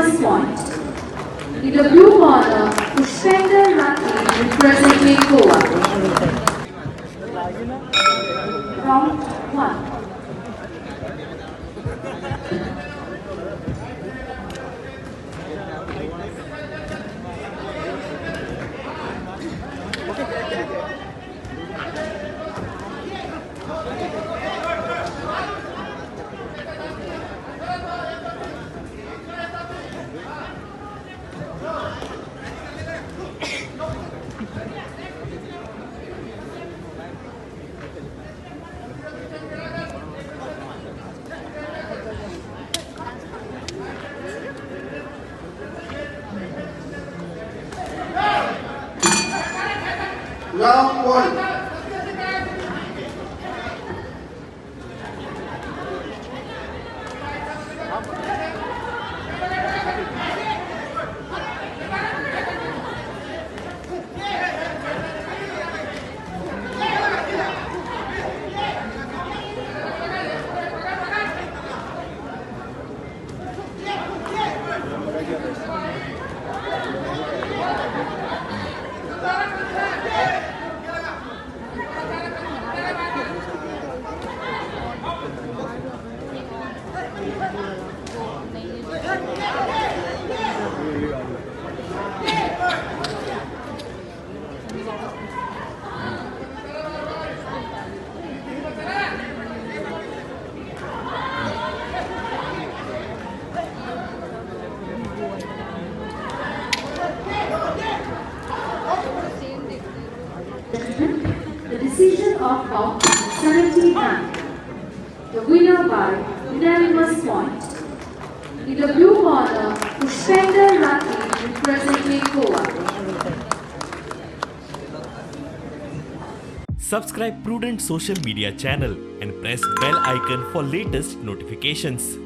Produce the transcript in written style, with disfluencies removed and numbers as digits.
unanimous point. In the blue corner, Pushpender Rathi representing Goa. Round 1. Round 1. The decision of round 79. The winner by unanimous point. In the blue corner, Pushpender Rathi representing Goa. Subscribe Prudent social media channel and press bell icon for latest notifications.